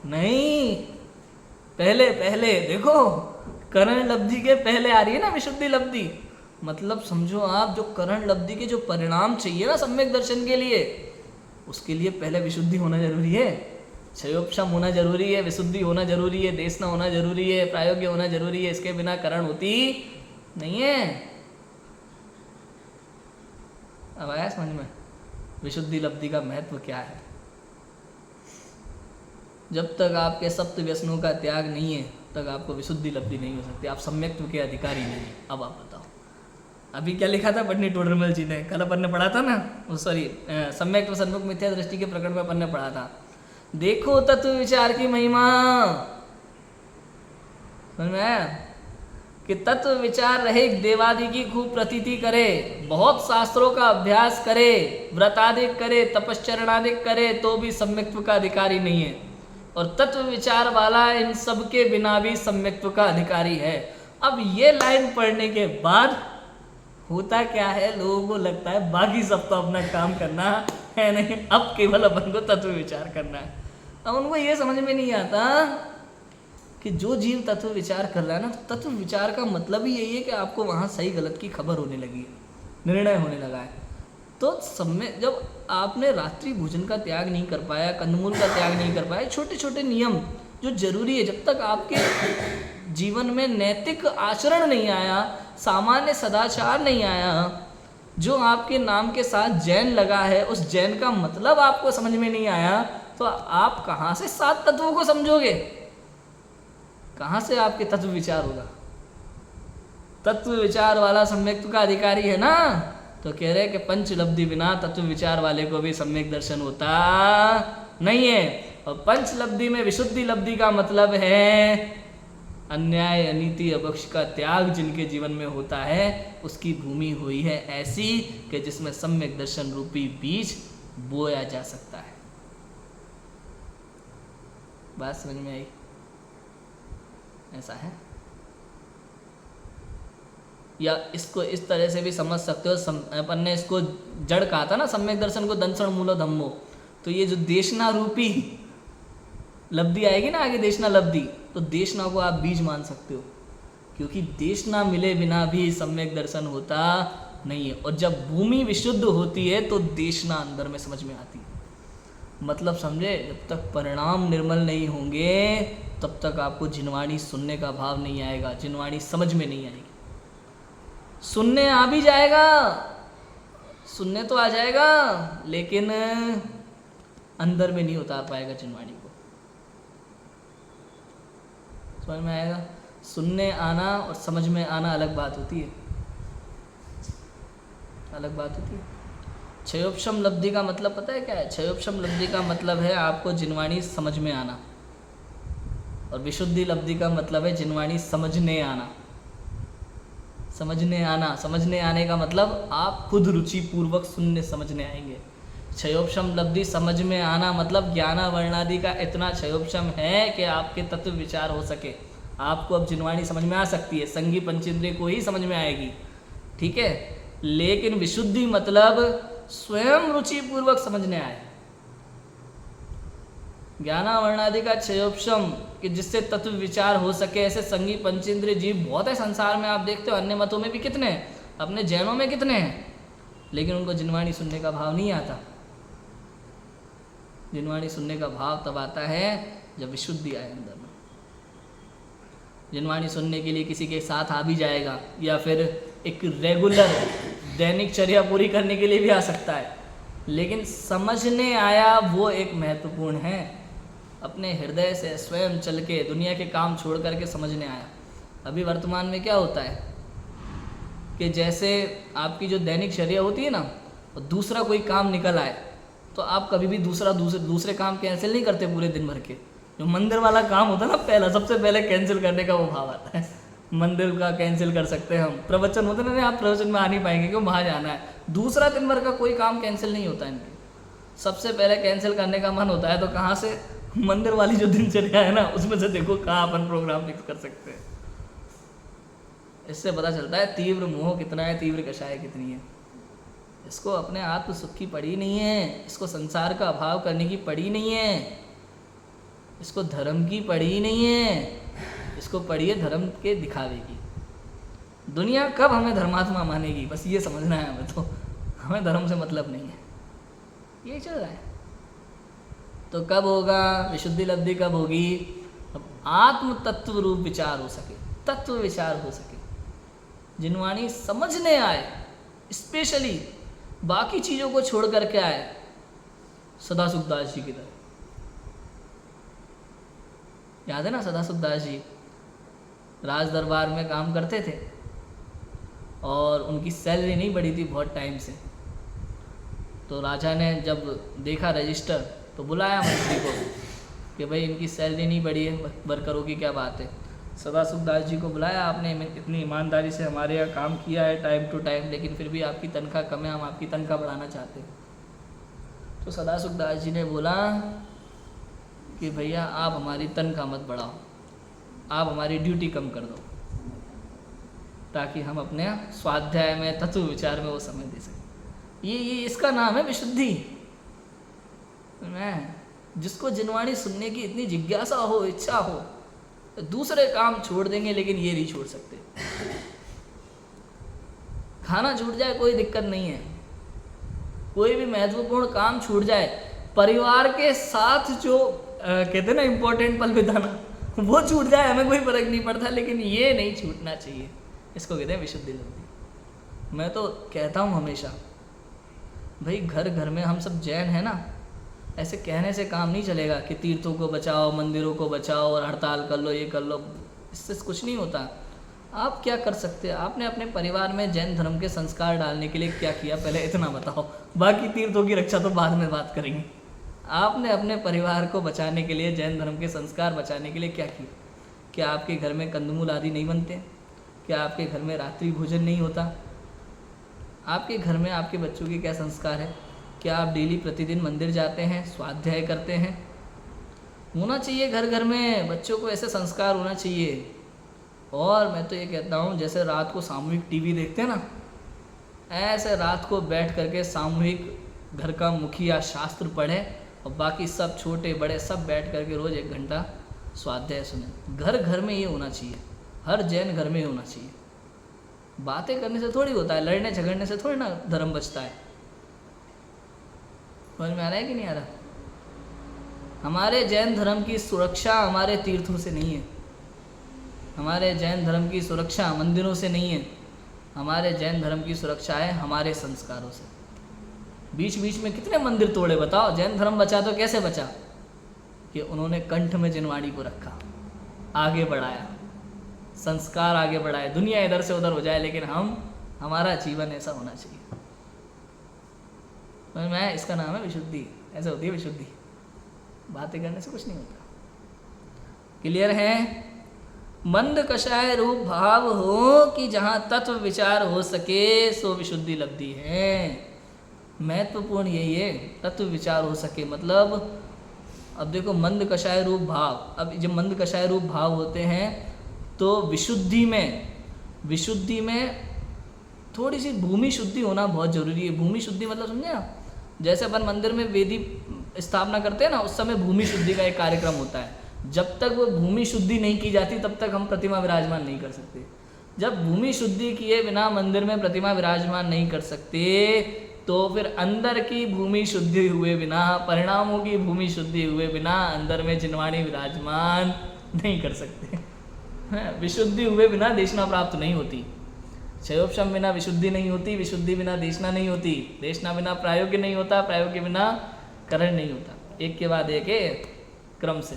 Speaker 1: नहीं। पहले देखो, करण लब्धि के पहले आ रही है ना विशुद्धि लब्धि। मतलब समझो आप, जो करण लब्धि के जो परिणाम चाहिए ना सम्यक दर्शन के लिए, उसके लिए पहले विशुद्धि होना जरूरी है, क्षयोपशम होना जरूरी है, विशुद्धि होना जरूरी है, देशना होना जरूरी है, प्रायोग्य होना जरूरी है। इसके बिना करण होती नहीं है। अब आया समझ में विशुद्धि लब्धि का महत्व क्या है? जब तक आपके सप्त व्यसनों का त्याग नहीं है, तक आपको विशुद्धि लब्धि नहीं हो सकती, आप सम्यक्त्व के अधिकारी नहीं। अब आप बताओ, अभी क्या लिखा था पंडित टोडरमल जी ने, कल अपन ने पढ़ा था ना, सॉरी सम्यक व सन्मुख मिथ्या दृष्टि के प्रकरण में अपन ने पढ़ा था। देखो तत्व विचार की महिमा, समझ में आया? कि तत्व विचार रहित देवादि की खूब प्रतीति करे, बहुत शास्त्रों का अभ्यास करे, व्रतादिक करे, तपश्चरणादिक करे, तो भी सम्यक्त्व का अधिकारी नहीं है। और तत्व विचार वाला इन सब के बिना भी सम्यक्त्व का अधिकारी है। अब ये लाइन पढ़ने के बाद होता क्या है, लोगों को लगता है बाकी सब तो अपना काम करना है नहीं, अब केवल अपन को तत्व विचार करना है। अब उनको ये समझ में नहीं आता कि जो जीव तत्व विचार कर रहा है ना, तत्व विचार का मतलब ही यही है कि आपको वहाँ सही गलत की खबर होने लगी है, निर्णय होने लगा है। तो सब में जब आपने रात्रि भोजन का त्याग नहीं कर पाया, कंदमूल का त्याग नहीं कर पाया, छोटे छोटे नियम जो जरूरी है, जब तक आपके जीवन में नैतिक आचरण नहीं आया, सामान्य सदाचार नहीं आया, जो आपके नाम के साथ जैन लगा है, उस जैन का मतलब आपको समझ में नहीं आया, तो आप कहाँ से 7 तत्वों को समझोगे? कहाँ से आपके तत्व विचार होगा? तत्व विचार वाला सम्यक्त्व का अधिकारी है ना, तो कह रहे कि पंचलब्धि बिना तत्व विचार वाले को भी सम्यक दर्शन होता नहीं है। और पंचलब्धि में विशुद्धि लब्धि का मतलब है अन्याय अनीति अपक्ष का त्याग जिनके जीवन में होता है, उसकी भूमि हुई है ऐसी कि जिसमें सम्यक दर्शन रूपी बीज बोया जा सकता है। बात समझ में आई? ऐसा है। या इसको इस तरह से भी समझ सकते हो, अपन ने इसको जड़ कहा था ना, सम्यक दर्शन को दंसण मूलो धम्मो, तो ये जो देशना रूपी लब्धि आएगी ना आगे, देशना लब्धि, तो देशना को आप बीज मान सकते हो, क्योंकि देशना मिले बिना भी सम्यक दर्शन होता नहीं है। और जब भूमि विशुद्ध होती है तो देशना अंदर में समझ में आती है। मतलब समझे, जब तक परिणाम निर्मल नहीं होंगे तब तक आपको जिनवाणी सुनने का भाव नहीं आएगा, जिनवाणी समझ में नहीं आएगी। सुनने आ भी जाएगा, सुनने तो आ जाएगा, लेकिन अंदर में नहीं उतार पाएगा जिनवाणी को। समझ में आएगा? सुनने आना और समझ में आना अलग बात होती है, अलग बात होती है। क्षयोपशम लब्धि का मतलब पता है क्या है? क्षयोपशम लब्धि का मतलब है आपको जिनवाणी समझ में आना, और विशुद्धि लब्धि का मतलब है जिनवाणी समझने आना। समझने आना, समझने आने का मतलब आप खुद रुचि पूर्वक सुनने समझने आएंगे। क्षयोपशम लब्धि समझ में आना मतलब ज्ञाना वर्णादि का इतना क्षयोपशम है कि आपके तत्व विचार हो सके। आपको अब जिनवाणी समझ में आ सकती है, संगी पंचेंद्रिय को ही समझ में आएगी, ठीक है। लेकिन विशुद्धि मतलब स्वयं रुचि पूर्वक समझने आए। ज्ञाना वर्णादि का क्षयोपशम कि जिससे तत्व विचार हो सके, ऐसे संगी पंचेंद्रिय जीव बहुत है संसार में। आप देखते हो अन्य मतों में भी कितने हैं, अपने जैनों में कितने हैं, लेकिन उनको जिनवाणी सुनने का भाव नहीं आता। जिनवाणी सुनने का भाव तब आता है जब विशुद्धि आए अंदर में। जिनवाणी सुनने के लिए किसी के साथ आ भी जाएगा, या फिर एक रेगुलर दैनिक चर्या पूरी करने के लिए भी आ सकता है, लेकिन समझने आया वो एक महत्वपूर्ण है। अपने हृदय से स्वयं चल के दुनिया के काम छोड़ करके समझने आया। अभी वर्तमान में क्या होता है कि जैसे आपकी जो दैनिक चर्या होती है ना, और दूसरा कोई काम निकल आए तो आप कभी भी दूसरे काम कैंसिल नहीं करते पूरे दिन भर के। जो मंदिर वाला काम होता है ना, पहला सबसे पहले कैंसिल करने का वो भाव आता है। मंदिर का कैंसिल कर सकते हैं हम, प्रवचन होते ना, आप प्रवचन में आ नहीं पाएंगे क्यों, वहाँ जाना है। दूसरा दिन भर का कोई काम कैंसिल नहीं होता इनके, सबसे पहले कैंसिल करने का मन होता है। तो कहाँ से, मंदिर वाली जो दिनचर्या है ना, उसमें से देखो कहाँ अपन प्रोग्राम फिक्स कर सकते हैं। इससे पता चलता है तीव्र मोह कितना है, तीव्र कषाय कितनी है। इसको अपने आत्म सुख की पड़ी नहीं है, इसको संसार का अभाव करने की पड़ी नहीं है, इसको धर्म की पड़ी नहीं है, इसको पड़ी है धर्म के दिखावे की। दुनिया कब हमें धर्मात्मा मानेगी, बस ये समझना है हमें। तो हमें धर्म से मतलब नहीं है, ये चल रहा है। तो कब होगा विशुद्धि लब्धि, कब होगी? अब आत्म तत्व रूप विचार हो सके, तत्व विचार हो सके, जिनवाणी समझने आए, स्पेशली बाकी चीज़ों को छोड़ करके आए, सदा सुखदास जी की तरह। याद है ना, सदा सुखदास जी राज दरबार में काम करते थे, और उनकी सैलरी नहीं बढ़ी थी बहुत टाइम से। तो राजा ने जब देखा रजिस्टर तो बुलाया मंत्री को कि भाई इनकी सैलरी नहीं बढ़ी है, वर्करों की क्या बात है। सदासुखदास जी को बुलाया, आपने इतनी ईमानदारी से हमारे यहाँ काम किया है टाइम टू टाइम, लेकिन फिर भी आपकी तनख्वाह कम है, हम आपकी तनख्वाह बढ़ाना चाहते हैं। तो सदासुखदास जी ने बोला कि भैया आप हमारी तनख्वाह मत बढ़ाओ, आप हमारी ड्यूटी कम कर दो, ताकि हम अपने स्वाध्याय में तत्व विचार में वो समय दे सकें। ये इसका नाम है विशुद्धि। मैं जिसको जिनवाणी सुनने की इतनी जिज्ञासा हो, इच्छा हो, तो दूसरे काम छोड़ देंगे लेकिन ये नहीं छोड़ सकते। खाना छूट जाए कोई दिक्कत नहीं है, कोई भी महत्वपूर्ण काम छूट जाए, परिवार के साथ जो कहते हैं ना इम्पोर्टेंट पल बिताना, वो छूट जाए हमें कोई फर्क नहीं पड़ता, लेकिन ये नहीं छूटना चाहिए। इसको कहते हैं विशुद्धि लब्धि। मैं तो कहता हूँ हमेशा, भाई घर घर में हम सब जैन हैं ना, ऐसे कहने से काम नहीं चलेगा कि तीर्थों को बचाओ, मंदिरों को बचाओ और हड़ताल कर लो, ये कर लो, इससे कुछ नहीं होता। आप क्या कर सकते हैं? आपने अपने परिवार में जैन धर्म के संस्कार डालने के लिए क्या किया, पहले इतना बताओ, बाकी तीर्थों की रक्षा तो बाद में बात करेंगे। आपने अपने परिवार को बचाने के लिए, जैन धर्म के संस्कार बचाने के लिए क्या किया? क्या आपके घर में कंदमूल आदि नहीं बनते? क्या आपके घर में रात्रि भोजन नहीं होता? आपके घर में आपके बच्चों के क्या संस्कार है? क्या आप डेली प्रतिदिन मंदिर जाते हैं, स्वाध्याय करते हैं? होना चाहिए घर घर में बच्चों को ऐसे संस्कार होना चाहिए। और मैं तो ये कहता हूँ, जैसे रात को सामूहिक टीवी देखते हैं ना, ऐसे रात को बैठ करके सामूहिक घर का मुखिया शास्त्र पढ़े और बाकी सब छोटे बड़े सब बैठ करके रोज़ 1 घंटा स्वाध्याय सुने। घर घर में ये होना चाहिए, हर जैन घर में ये होना चाहिए। बातें करने से थोड़ी होता है, लड़ने झगड़ने से थोड़ी ना धर्म बचता है। समझ में आ रहा है कि नहीं आ रहा? हमारे जैन धर्म की सुरक्षा हमारे तीर्थों से नहीं है, हमारे जैन धर्म की सुरक्षा मंदिरों से नहीं है, हमारे जैन धर्म की सुरक्षा है हमारे संस्कारों से। बीच बीच में कितने मंदिर तोड़े बताओ, जैन धर्म बचा तो कैसे बचा? कि उन्होंने कंठ में जिनवाणी को रखा, आगे बढ़ाया, संस्कार आगे बढ़ाए। दुनिया इधर से उधर हो जाए लेकिन हमारा जीवन ऐसा होना चाहिए। तो मैं इसका नाम है विशुद्धि। ऐसे होती है विशुद्धि, बातें करने से कुछ नहीं होता। क्लियर है? मंद कषाय रूप भाव हो कि जहाँ तत्व विचार हो सके सो विशुद्धि लब्धि है। महत्वपूर्ण यही है, तत्व विचार हो सके। मतलब अब देखो, मंद कषाय रूप भाव, अब जब मंद कषाय रूप भाव होते हैं तो विशुद्धि में थोड़ी सी भूमि शुद्धि होना बहुत जरूरी है। भूमि शुद्धि मतलब समझे ना, जैसे अपन मंदिर में वेदी स्थापना करते हैं ना, उस समय भूमि शुद्धि का एक कार्यक्रम होता है। जब तक वो भूमि शुद्धि नहीं की जाती तब तक हम प्रतिमा विराजमान नहीं कर सकते। जब भूमि शुद्धि किए बिना मंदिर में प्रतिमा विराजमान नहीं कर सकते तो फिर अंदर की भूमि शुद्धि हुए बिना, परिणामों की भूमि शुद्धि हुए बिना अंदर में जिनवाणी विराजमान नहीं कर सकते। विशुद्धि हुए बिना देशना प्राप्त नहीं होती। क्षयोपशम बिना विशुद्धि नहीं होती, विशुद्धि बिना देशना नहीं होती, देशना बिना प्रायोग्य नहीं होता, प्रायोग्य बिना करण नहीं होता। एक के बाद एक क्रम से।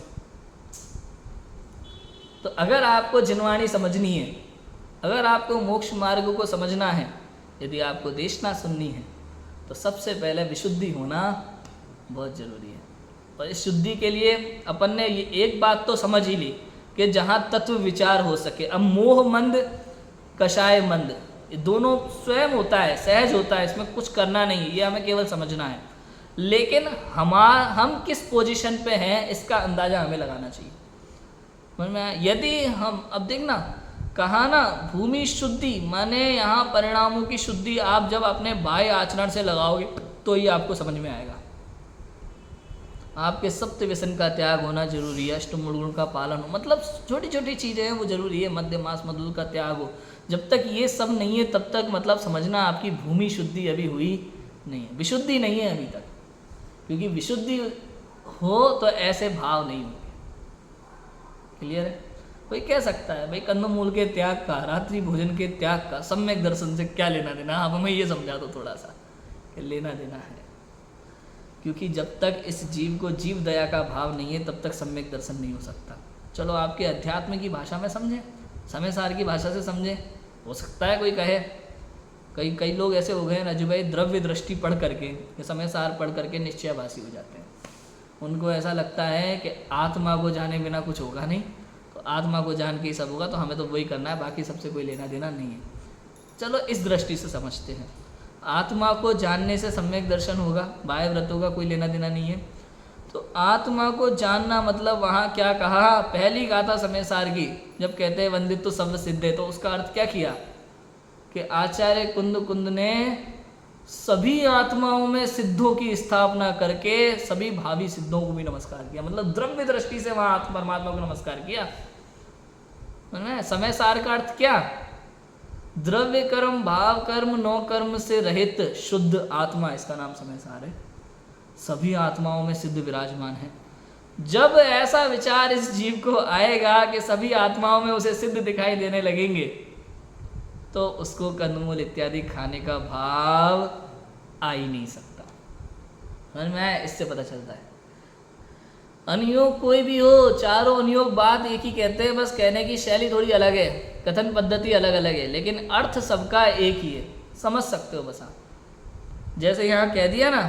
Speaker 1: तो अगर आपको जिनवाणी समझनी है, अगर आपको मोक्ष मार्ग को समझना है, यदि आपको देशना सुननी है, तो सबसे पहले विशुद्धि होना बहुत जरूरी है। और इस शुद्धि के लिए अपन ने ये एक बात तो समझ ही ली कि जहाँ तत्व विचार हो सके। अब मोह मंद कषाय मंद, ये दोनों स्वयं होता है, सहज होता है, इसमें कुछ करना नहीं, ये हमें केवल समझना है। लेकिन हम किस पोजीशन पे हैं इसका अंदाजा हमें लगाना चाहिए। समझ में? यदि हम अब देखना, कहा ना भूमि शुद्धि माने यहाँ परिणामों की शुद्धि आप जब अपने बाह्य आचरण से लगाओगे तो ये आपको समझ में आएगा। आपके सप्त व्यसन का त्याग होना जरूरी है, अष्टमूल गुण का पालन हो, मतलब छोटी छोटी चीज़ें हैं वो जरूरी है। मध्य मास मधुर का त्याग हो, जब तक ये सब नहीं है तब तक मतलब समझना आपकी भूमि शुद्धि अभी हुई नहीं है, विशुद्धि नहीं है अभी तक। क्योंकि विशुद्धि हो तो ऐसे भाव नहीं होंगे। क्लियर है? कोई कह सकता है भाई कंदमूल के त्याग का, रात्रि भोजन के त्याग का सम्यक दर्शन से क्या लेना देना? आप हमें ये समझा दो थोड़ा सा कि लेना देना है। क्योंकि जब तक इस जीव को जीव दया का भाव नहीं है तब तक सम्यक दर्शन नहीं हो सकता। चलो आपके अध्यात्म की भाषा में समझें, समय सार की भाषा से समझें। हो सकता है कोई कहे कई कई लोग ऐसे हो गए हैं ना जो भाई द्रव्य दृष्टि पढ़ करके या समय सार पढ़ करके निश्चयवासी हो जाते हैं। उनको ऐसा लगता है कि आत्मा को जाने बिना कुछ होगा नहीं, तो आत्मा को जान के ही सब होगा, तो हमें तो वही करना है, बाकी सबसे कोई लेना देना नहीं है। चलो इस दृष्टि से समझते हैं, आत्मा को जानने से सम्यक दर्शन होगा, बाह्य व्रतों का कोई लेना देना नहीं है। तो आत्मा को जानना मतलब वहाँ क्या कहा, पहली गाथा समय सार की जब कहते हैं वंदित तो सर्व सिद्धे, तो उसका अर्थ क्या किया कि आचार्य कुंद कुंद ने सभी आत्माओं में सिद्धों की स्थापना करके सभी भावी सिद्धों को भी नमस्कार किया, मतलब द्रव्य दृष्टि से वहाँ आत्मा परमात्मा को नमस्कार किया। समय सार का अर्थ क्या, द्रव्य कर्म भाव कर्म नौ कर्म से रहित शुद्ध आत्मा, इसका नाम समय सार है। सभी आत्माओं में सिद्ध विराजमान है। जब ऐसा विचार इस जीव को आएगा कि सभी आत्माओं में उसे सिद्ध दिखाई देने लगेंगे, तो उसको कंदमूल इत्यादि खाने का भाव आ ही नहीं सकता। समझ में आया? इससे पता चलता है अनुयोग कोई भी हो, चारों अनुयोग बात एक ही कहते हैं, बस कहने की शैली थोड़ी अलग है, कथन पद्धति अलग अलग है, लेकिन अर्थ सबका एक ही है। समझ सकते हो बस आप। जैसे यहाँ कह दिया ना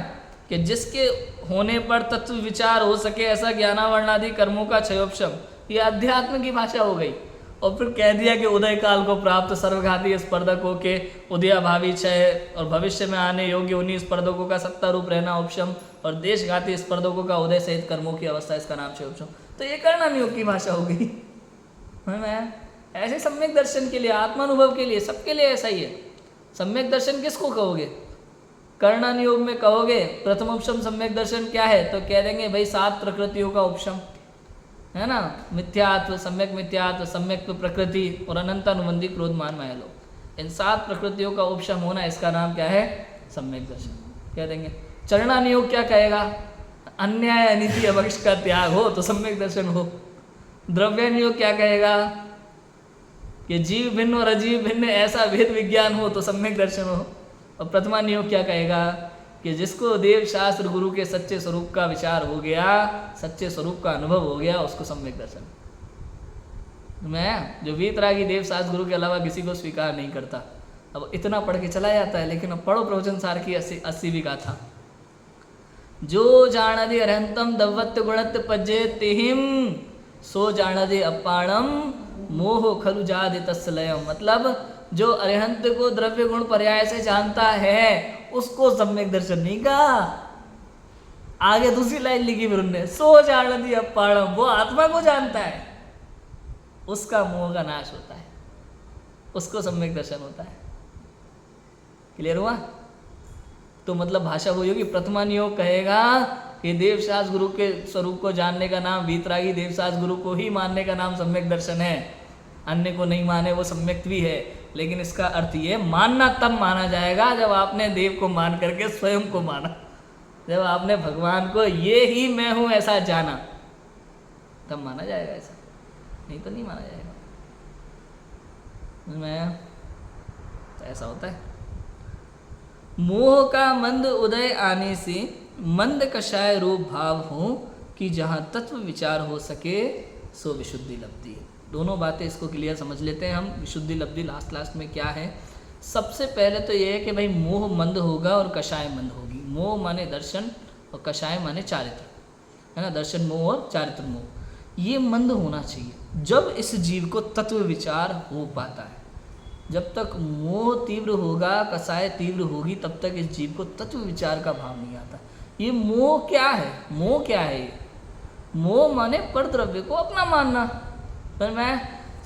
Speaker 1: कि जिसके होने पर तत्व विचार हो सके ऐसा ज्ञानावरणादि कर्मों का क्षयोपशम, ये अध्यात्म की भाषा हो गई। और फिर कह दिया कि उदय काल को प्राप्त सर्वघाती स्पर्धकों के उदयाभावी क्षय और भविष्य में आने योग्य उन्हीं स्पर्धकों का सत्ता रूप रहना उपशम, और देशघाती स्पर्धकों का उदय सहित कर्मों की अवस्था, इसका नाम क्षय उपशम। तो ये कर्णानुयोग की भाषा हो गई। ऐसे सम्यक दर्शन के लिए, आत्मानुभव के लिए, सबके लिए ऐसा ही है। सम्यक दर्शन किसको कहोगे? कर्णानुयोग में कहोगे प्रथम उपशम सम्यक दर्शन क्या है, तो कह देंगे भाई 7 प्रकृतियों का उपशम है ना, मिथ्यात्व, सम्यक मिथ्यात्व, सम्यक प्रकृति और अनंत अनुबंधी क्रोध मान माया लोग, इन 7 प्रकृतियों का उपशम होना, इसका नाम क्या है? सम्यक दर्शन कह देंगे। चरणानुयोग क्या कहेगा? अन्याय अनिति अभक्ष का त्याग हो तो सम्यक दर्शन हो। द्रव्यानुयोग क्या कहेगा कि जीव भिन्न और अजीव भिन्न ऐसा भेद विज्ञान हो तो सम्यक दर्शन हो। और प्रथमानुयोग क्या कहेगा कि जिसको देव शास्त्र गुरु के सच्चे स्वरूप का विचार हो गया, सच्चे स्वरूप का अनुभव हो गया, उसको सम्यक दर्शन। मैं जो वीतरागी देव शास्त्र गुरु के अलावा किसी को स्वीकार नहीं करता, अब इतना पढ़ के चला जाता है, लेकिन अब पढ़ो प्रवचन सार की 80वीं गाथा। जो जानदि अरहंतम दवत्त गुणत पज्जे तिहिम, सो जानदि अपाणम मोह खलु जादि तस्लयम। मतलब जो अरिहंत को द्रव्य गुण पर्याय से जानता है उसको सम्यक दर्शन नहीं कहा। आगे दूसरी लाइन लिखी फिर उन्होंने, सो जानदि अपाणम, वो आत्मा को जानता है, उसका मोह का नाश होता है, उसको सम्यक दर्शन होता है। क्लियर हुआ? तो मतलब भाषा वही होगी। प्रथमानुयोग कहेगा कि देवशास्त्र गुरु के स्वरूप को जानने का नाम, वीतरागी देवशास्त्र गुरु को ही मानने का नाम सम्यक दर्शन है, अन्य को नहीं माने वो सम्यक भी है। लेकिन इसका अर्थ ये, मानना तब माना जाएगा जब आपने देव को मान करके स्वयं को माना, जब आपने भगवान को ये ही मैं हूं ऐसा जाना, तब माना जाएगा ऐसा, नहीं तो नहीं माना जाएगा। मैं तो ऐसा होता है। मोह का मंद उदय आने से मंद कषाय रूप भाव हो कि जहाँ तत्व विचार हो सके सो विशुद्धि लब्धि है। दोनों बातें इसको क्लियर समझ लेते हैं हम। विशुद्धि लब्धि लास्ट में क्या है? सबसे पहले तो ये है कि भाई मोह मंद होगा और कषाय मंद होगी। मोह माने दर्शन और कषाय माने चारित्र, है ना, दर्शन मोह और चारित्र मोह, ये मंद होना चाहिए जब इस जीव को तत्व विचार हो पाता है। जब तक मोह तीव्र होगा, कषाय तीव्र होगी, तब तक इस जीव को तत्व विचार का भाव नहीं आता। ये मोह क्या है? मोह क्या है? मोह माने पर द्रव्य को अपना मानना। पर मैं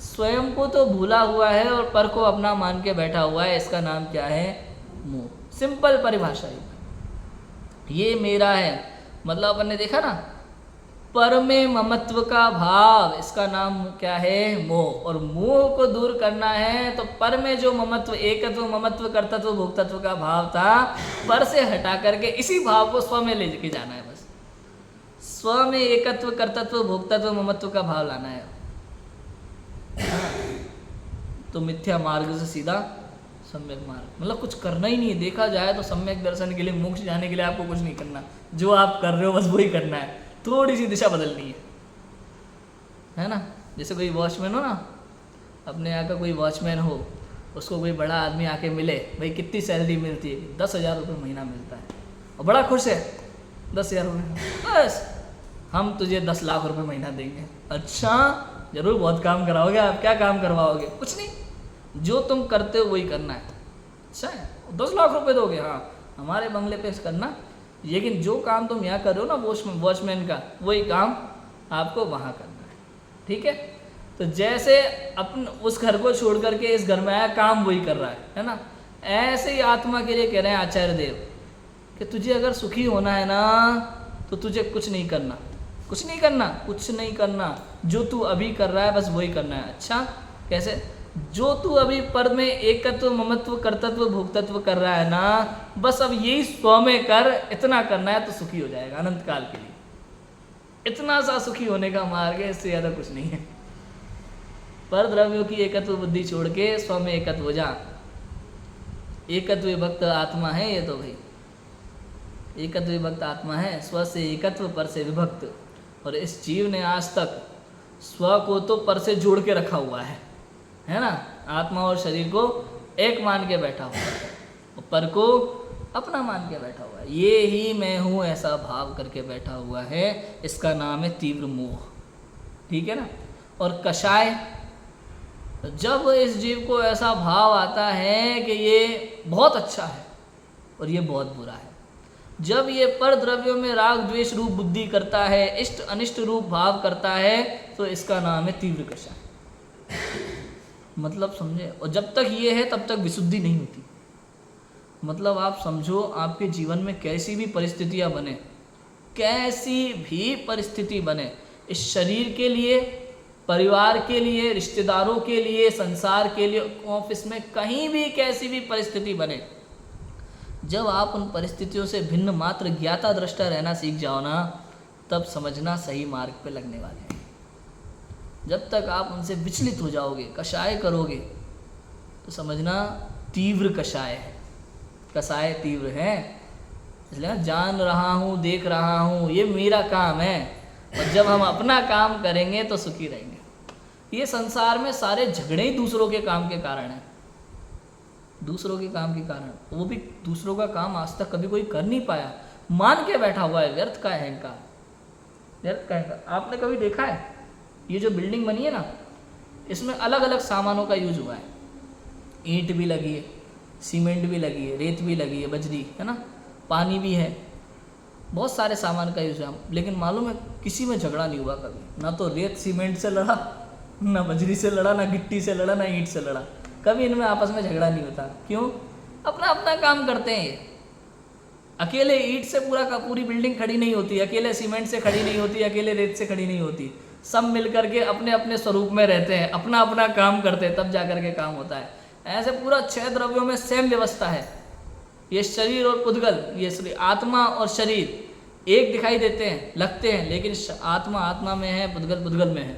Speaker 1: स्वयं को तो भूला हुआ है और पर को अपना मान के बैठा हुआ है, इसका नाम क्या है? मोह। सिंपल परिभाषा है, ये मेरा है। मतलब अपन ने देखा ना, पर में ममत्व का भाव, इसका नाम क्या है? मोह। और मोह को दूर करना है तो पर में जो ममत्व, एकत्व, ममत्व, कर्तत्व, भोक्तत्व का भाव था, पर से हटा करके इसी भाव को स्व में लेके जाना है। बस स्व में एकत्व, कर्तत्व, भोक्तत्व, ममत्व का भाव लाना है। तो मिथ्या मार्ग से सीधा सम्यक मार्ग, मतलब कुछ करना ही नहीं है। देखा जाए तो सम्यक दर्शन के लिए, मोक्ष जाने के लिए आपको कुछ नहीं करना, जो आप कर रहे हो बस वही करना है, थोड़ी सी दिशा बदलनी है ना। जैसे कोई वॉचमैन हो ना, अपने यहाँ का कोई वॉचमैन हो, उसको कोई बड़ा आदमी आके मिले, भाई कितनी सैलरी मिलती है, 10,000 रुपये महीना मिलता है, और बड़ा खुश है, 10,000 रुपये, बस हम तुझे 10 लाख रुपए महीना देंगे। अच्छा, जरूर बहुत काम कराओगे आप, क्या काम करवाओगे? कुछ नहीं, जो तुम करते हो वही करना है। अच्छा है, 10 लाख रुपए दोगे? हाँ, हमारे बंगले पे करना, लेकिन जो काम तुम यहाँ कर रहे हो ना वॉचमैन का, वही काम आपको वहाँ करना है, ठीक है? तो जैसे अपन उस घर को छोड़ करके इस घर में आया, काम वही कर रहा है ना? ऐसे ही आत्मा के लिए कह रहे हैं आचार्य देव कि तुझे अगर सुखी होना है ना, तो तुझे कुछ नहीं करना, कुछ नहीं करना, कुछ नहीं करना, जो तू अभी कर रहा है बस वही करना है। अच्छा, कैसे? जो तू अभी पद में एकत्व, ममत्व, कर्तत्व, भोक्तत्व कर रहा है ना, बस अब यही स्व में कर, इतना करना है तो सुखी हो जाएगा अनंत काल के लिए। इतना सा सुखी होने का मार्ग है, इससे ज़्यादा कुछ नहीं है। पर द्रव्यों की एकत्व बुद्धि छोड़ के स्व में एकत्व हो जा। एकत्व विभक्त आत्मा है ये तो भाई, एकत्व विभक्त आत्मा है, स्व से एकत्व, पर से विभक्त। और इस जीव ने आज तक स्व को तो पर से जोड़ के रखा हुआ है ना? आत्मा और शरीर को एक मान के बैठा हुआ है, और पर को अपना मान के बैठा हुआ है। ये ही मैं हूँ ऐसा भाव करके बैठा हुआ है, इसका नाम है तीव्र मोह, ठीक है ना? और कषाय, जब इस जीव को ऐसा भाव आता है कि ये बहुत अच्छा है और ये बहुत बुरा है, जब ये पर द्रव्यों में राग द्वेष रूप बुद्धि करता है, इष्ट अनिष्ट रूप भाव करता है, तो इसका नाम है तीव्र कषाय। मतलब समझे? और जब तक ये है तब तक विशुद्धि नहीं होती। मतलब आप समझो, आपके जीवन में कैसी भी परिस्थितियां बने, कैसी भी परिस्थिति बने, इस शरीर के लिए, परिवार के लिए, रिश्तेदारों के लिए, संसार के लिए, ऑफिस में कहीं भी कैसी भी परिस्थिति बने, जब आप उन परिस्थितियों से भिन्न मात्र ज्ञाता दृष्टा रहना सीख जाओ ना, तब समझना सही मार्ग पे लगने वाले हैं। जब तक आप उनसे विचलित हो जाओगे, कषाय करोगे, तो समझना तीव्र कषाय है। कषाय तीव्र है, इसलिए जान रहा हूँ, देख रहा हूँ, ये मेरा काम है, और जब हम अपना काम करेंगे तो सुखी रहेंगे। ये संसार में सारे झगड़े ही दूसरों के काम के कारण हैं, दूसरों के काम के कारण, वो भी दूसरों का काम आज तक कभी कोई कर नहीं पाया, मान के बैठा हुआ है। व्यर्थ का अहंकार, व्यर्थ का अहंकार। आपने कभी देखा है ये जो बिल्डिंग बनी है ना, इसमें अलग अलग सामानों का यूज हुआ है, ईंट भी लगी है, सीमेंट भी लगी है, रेत भी लगी है, बजरी है ना, पानी भी है, बहुत सारे सामान का यूज है। लेकिन मालूम है किसी में झगड़ा नहीं हुआ कभी, ना तो रेत सीमेंट से लड़ा, ना बजरी से लड़ा, ना गिट्टी से लड़ा, ना ईंट से लड़ा, कभी इनमें आपस में झगड़ा नहीं होता। क्यों? अपना अपना काम करते हैं ये। अकेले ईंट से पूरी बिल्डिंग खड़ी नहीं होती, अकेले सीमेंट से खड़ी नहीं होती, अकेले रेत से खड़ी नहीं होती, सब मिल करके अपने अपने स्वरूप में रहते हैं, अपना अपना काम करते हैं, तब जा करके काम होता है। ऐसे पूरा 6 द्रव्यों में सेम व्यवस्था है। ये शरीर और पुद्गल, ये आत्मा और शरीर एक दिखाई देते हैं, लगते हैं, लेकिन आत्मा आत्मा में है, पुद्गल पुद्गल में है।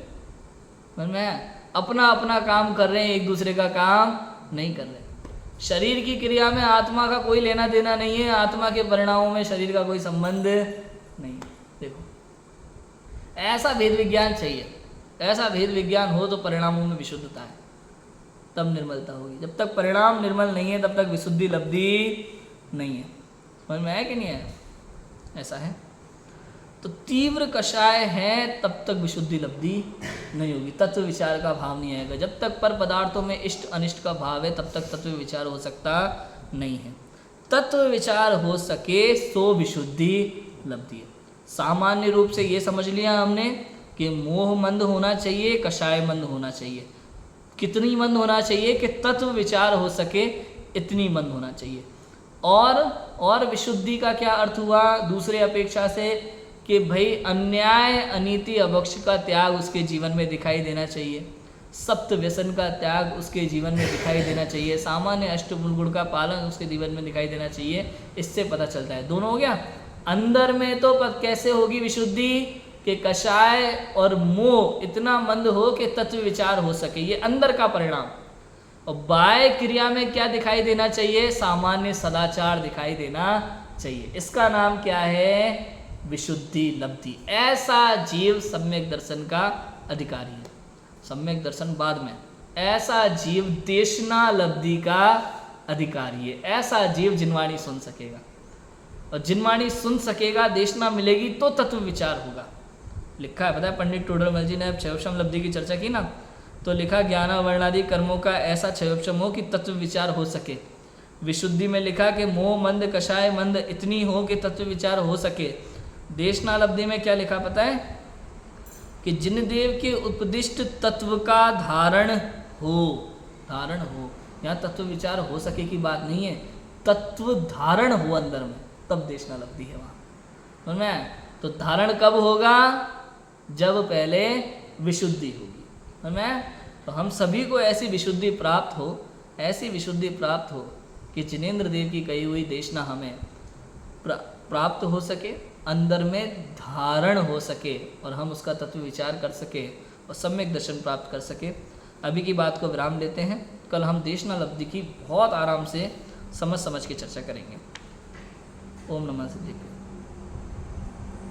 Speaker 1: समझ में है? अपना अपना काम कर रहे हैं, एक दूसरे का काम नहीं कर रहे। शरीर की क्रिया में आत्मा का कोई लेना देना नहीं है, आत्मा के परिणामों में शरीर का कोई संबंध नहीं। देखो, ऐसा भेद विज्ञान चाहिए। ऐसा भेद विज्ञान हो तो परिणामों में विशुद्धता है, तब निर्मलता होगी। जब तक परिणाम निर्मल नहीं है तब तक विशुद्धि लब्धि नहीं है। समझ में आया कि नहीं आया? ऐसा है। तो तीव्र कषाय है तब तक विशुद्धि लब्धि नहीं होगी, तत्व विचार का भाव नहीं आएगा। जब तक पर पदार्थों में इष्ट अनिष्ट का भाव है तब तक तत्व विचार हो सकता नहीं है। तत्व विचार हो सके सो विशुद्धि लब्धि है। सामान्य रूप से ये समझ लिया हमने कि मोह मंद होना चाहिए, कषाय मंद होना चाहिए। कितनी मंद होना चाहिए कि तत्व विचार हो सके, इतनी मंद होना चाहिए। और विशुद्धि का क्या अर्थ हुआ दूसरे अपेक्षा से, कि भाई अन्याय अनीति अभक्ष का त्याग उसके जीवन में दिखाई देना चाहिए, सप्त व्यसन का त्याग उसके जीवन में दिखाई देना चाहिए, सामान्य अष्टगुण गुण का पालन उसके जीवन में दिखाई देना चाहिए। इससे पता चलता है दोनों हो गया। अंदर में तो कैसे होगी विशुद्धि कि कषाय और मोह इतना मंद हो कि तत्व विचार हो सके, ये अंदर का परिणाम। और बाह्य क्रिया में क्या दिखाई देना चाहिए? सामान्य सदाचार दिखाई देना चाहिए। इसका नाम क्या है? विशुद्धि लब्धि। ऐसा जीव सम्यक दर्शन का अधिकारी है। सम्यक दर्शन बाद में, ऐसा जीव देशनालब्धि का अधिकारी है। ऐसा जीव जिनवाणी सुन सकेगा, और जिनवाणी सुन सकेगा, देशना मिलेगी तो तत्व विचार होगा। लिखा है, पता है पंडित टोडरमल जी ने अब क्षयोपम लब्धि की चर्चा की ना, तो लिखा ज्ञान वर्णादि कर्मों का ऐसा क्षयोपम हो कि तत्व विचार हो सके। विशुद्धि में लिखा कि मोह मंद कषाय मंद इतनी हो कि तत्व विचार हो सके। देशनालब्धि में क्या लिखा पता है कि जिन देव के उपदिष्ट तत्व का धारण हो, धारण हो, यहाँ तत्व विचार हो सके की बात नहीं है, तत्व धारण हो अंदर में, तब देशनालब्धि है वहाँ। समझ में आया? तो धारण कब होगा? जब पहले विशुद्धि होगी। समझ में आया? तो हम सभी को ऐसी विशुद्धि प्राप्त हो, ऐसी विशुद्धि प्राप्त हो कि जिनेंद्र देव की कही हुई देशना हमें प्राप्त हो सके, अंदर में धारण हो सके, और हम उसका तत्व विचार कर सके और सम्यक दर्शन प्राप्त कर सके। अभी की बात को विराम देते हैं, कल हम देशनालब्धि की बहुत आराम से समझ के चर्चा करेंगे। ओम नमः सिद्धि।